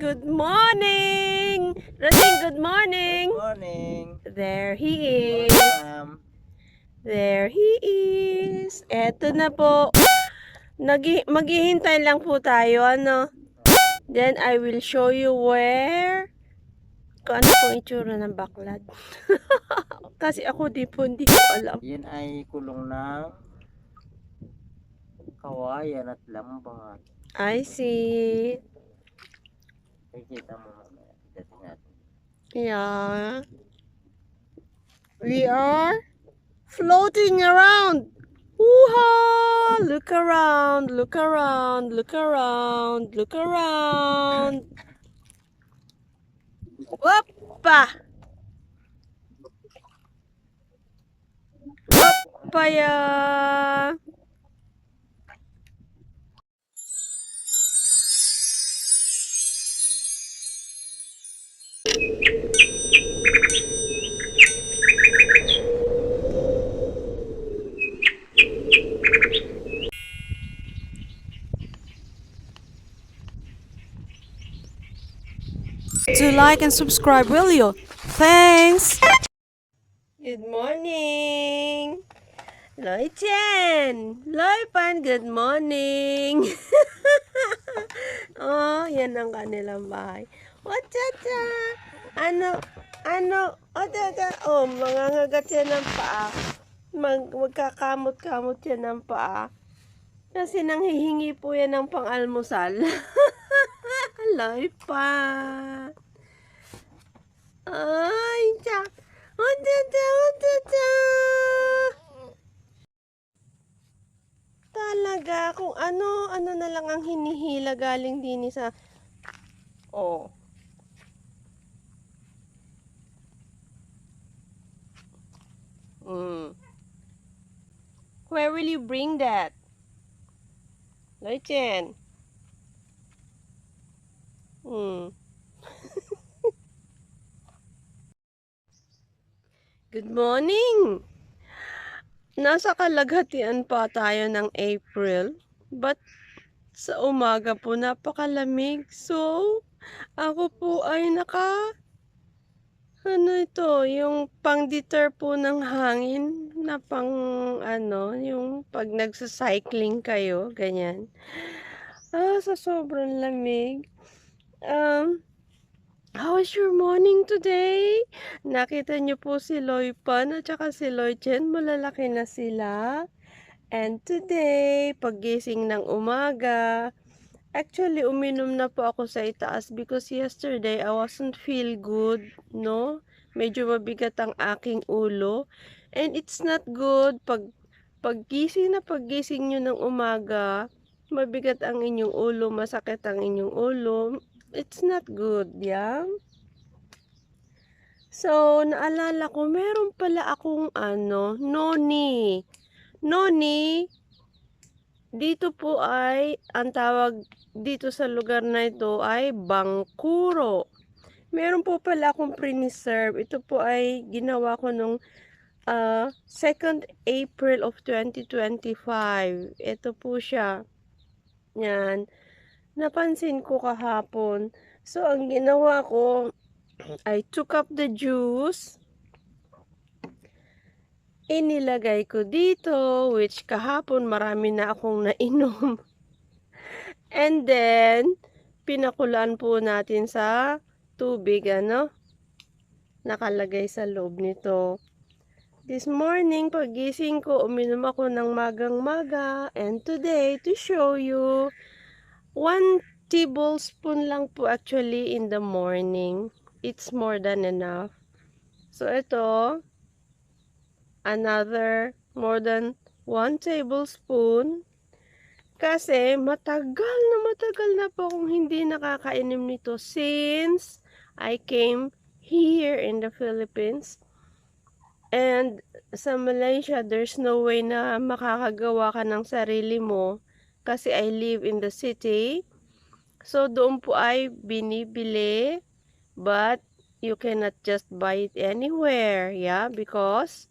good morning! Rating, good morning! Good morning. There he is. Ma'am. There he is. Eto na po. Maghihintay lang po tayo, ano? Then I will show you where kung ano pong itsura ng baklad. Kasi ako hindi ko alam. Yan ay kulong ng kawayan at lambat. I see. Nakikita mo mamaya. Dating natin. Yeah. We are floating around. Woo-ha! Look around, look around, look around, look around. Whoppa! Whoppaya! To like and subscribe, will you? Thanks! Good morning! Loy Chen! Loy Pan, good morning! Oh, yan ang kanilang bahay. What cha Ano? O, tata. Oh, mangangagat siya ng paa. Magkakamot-kamot siya ng paa. Kasi nanghihingi po yan ng pang-almusal. Loy pa. Ay, tsa. O, tata. Talaga, kung ano na lang ang hinihila galing din sa... Oh. Where will you bring that? Loy Chen. Good morning! Nasa kalaghatian pa tayo ng April, but sa umaga po napakalamig. So, ako po ay yung pang-deter po ng hangin na yung pag nagsa-cycling kayo, ganyan. Sa sobrang lamig. How was your morning today? Nakita niyo po si Loy Pan at saka si Loy Chen, malalaki na sila. And today, paggising ng umaga, actually uminom na po ako sa itaas because yesterday I wasn't feel good, no? Medyo mabigat ang aking ulo. And it's not good paggising nyo ng umaga, mabigat ang inyong ulo, masakit ang inyong ulo. It's not good, yeah? So, naalala ko, meron pala akong noni. Noni, dito po ay, ang tawag dito sa lugar na ito ay bangkuro. Meron po pala akong pre-reserve. Ito po ay ginawa ko nung 2nd April of 2025. Ito po siya. Yan. Napansin ko kahapon. So, ang ginawa ko, I took up the juice. Inilagay ko dito, which kahapon marami na akong nainom. And then, pinakulan po natin sa tubig, nakalagay sa loob nito. This morning, pagising ko, uminom ako ng magang-maga. And today, to show you, 1 tablespoon lang po actually in the morning. It's more than enough. So, ito, another more than 1 tablespoon. Kasi matagal na po akong hindi nakakainom nito since I came here in the Philippines. And sa Malaysia, there's no way na makakagawa ka ng sarili mo kasi I live in the city. So, doon po ay binibili, but you cannot just buy it anywhere, yeah, because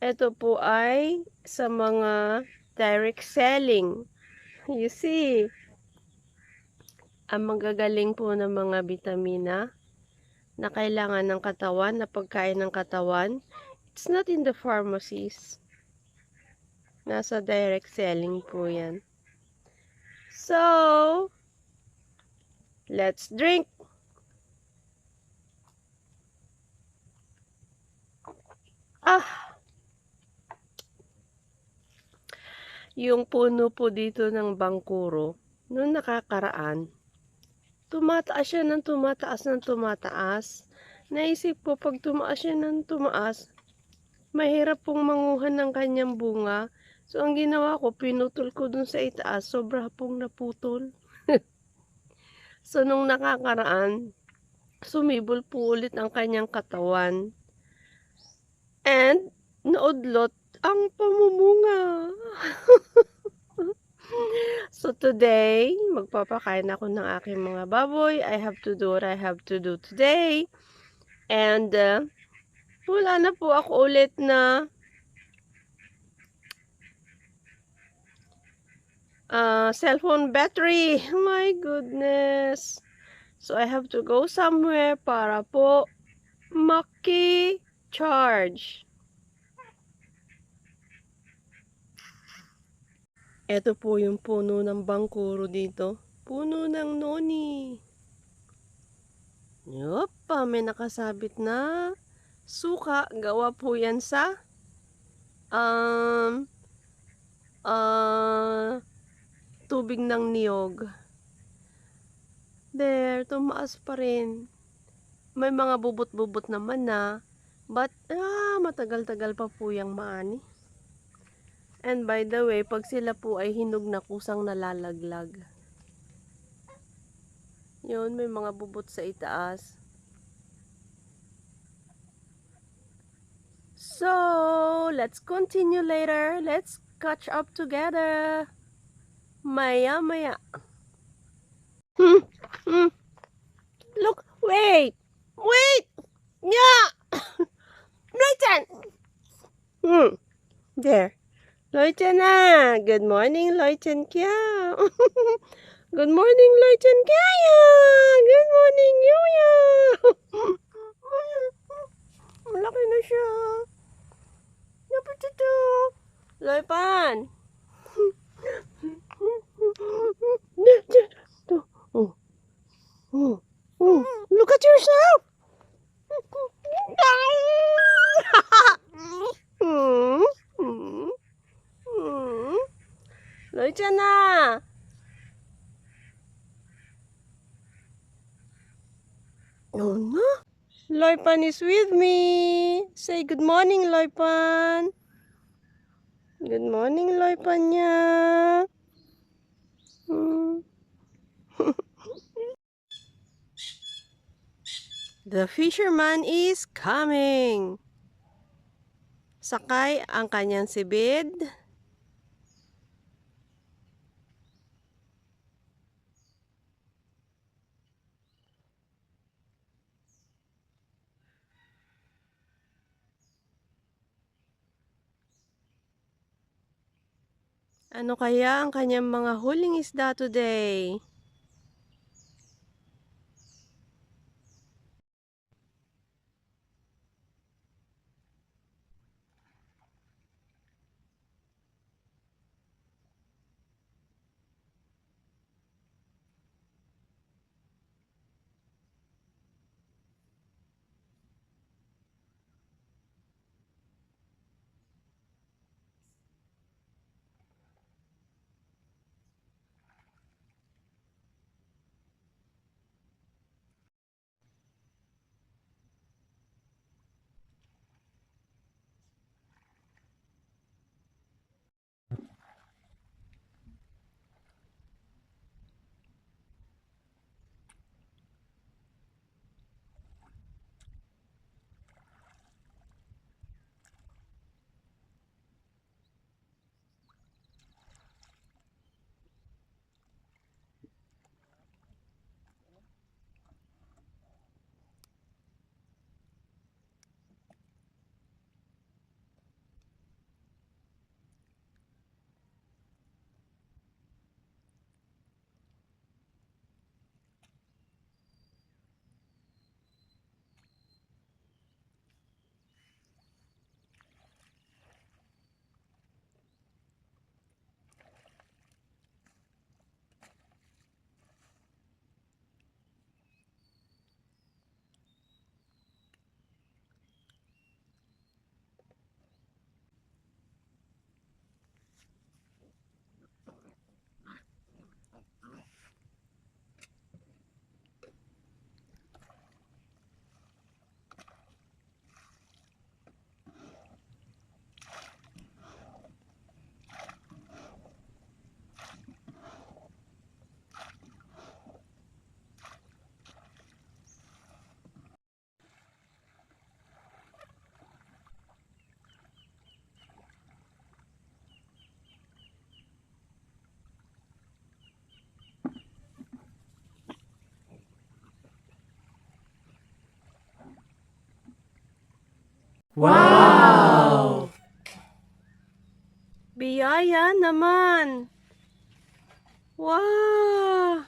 ito po ay sa mga direct selling. You see, ang magagaling po ng mga bitamina na kailangan ng katawan, na pagkain ng katawan. It's not in the pharmacies. Nasa direct selling po yan. So, let's drink. Yung puno po dito ng bangkuro, noong nakakaraan, tumataas siya ng tumataas ng tumataas. Naisip ko, pag tumaas siya ng tumaas, mahirap pong manguhan ng kanyang bunga. So, ang ginawa ko, pinutol ko dun sa itaas, sobra pong naputol. So, nung nakakaraan, sumibol po ulit ang kanyang katawan. And, naudlot ang pamumunga. So, today, magpapakain ako ng aking mga baboy. I have to do what I have to do today. And, wala na po ako ulit na cellphone battery. My goodness. So, I have to go somewhere para po maki-charge. Ito po yung puno ng bangkuro dito. Puno ng noni. Yopa, may nakasabit na suka. Gawa po yan sa tubig ng niyog. There, tumaas pa rin. May mga bubot-bubot naman na. But, matagal-tagal pa po yung maani. And by the way, pag sila po ay hinog na, kusang nalalaglag. Yun, may mga bubot sa itaas. So, let's continue later. Let's catch up together. Maya-maya. Look, wait! Wait! Yeah! Loitan! There. Loitan na! Good morning, Loitan Kya! Good morning, Loitan Kya! Good morning, Yuya! Malaki na siya. Dapat ito. Loipan! Look at yourself! Loitan na! Oh no! Loipan is with me! Say good morning, Loipan! Good morning, Loipan niya! The fisherman is coming! Sakay ang kanyang sibid. Ano kaya ang kanyang mga huling isda today? Wow! Biyaya naman. Wow!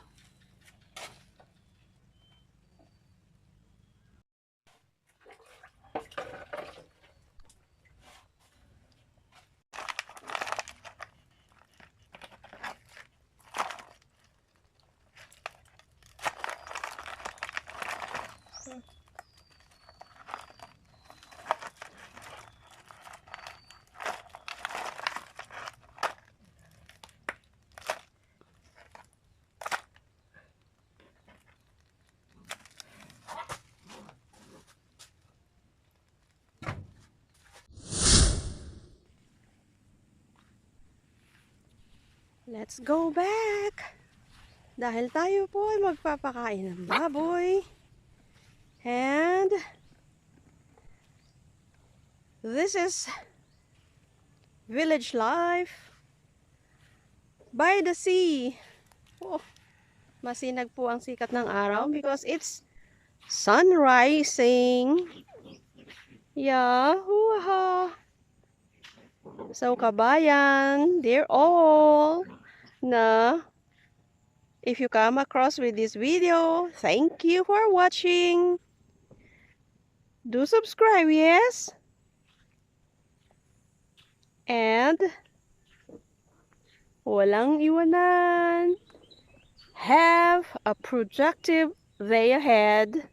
Let's go back. Dahil tayo po ay magpapakain ng baboy. And this is village life by the sea. Oh, masinag po ang sikat ng araw because it's sun rising. Yahoo! So, kabayan, they're all na if you come across with this video, thank you for watching. Do subscribe, yes? And walang iwanan. Have a productive day ahead.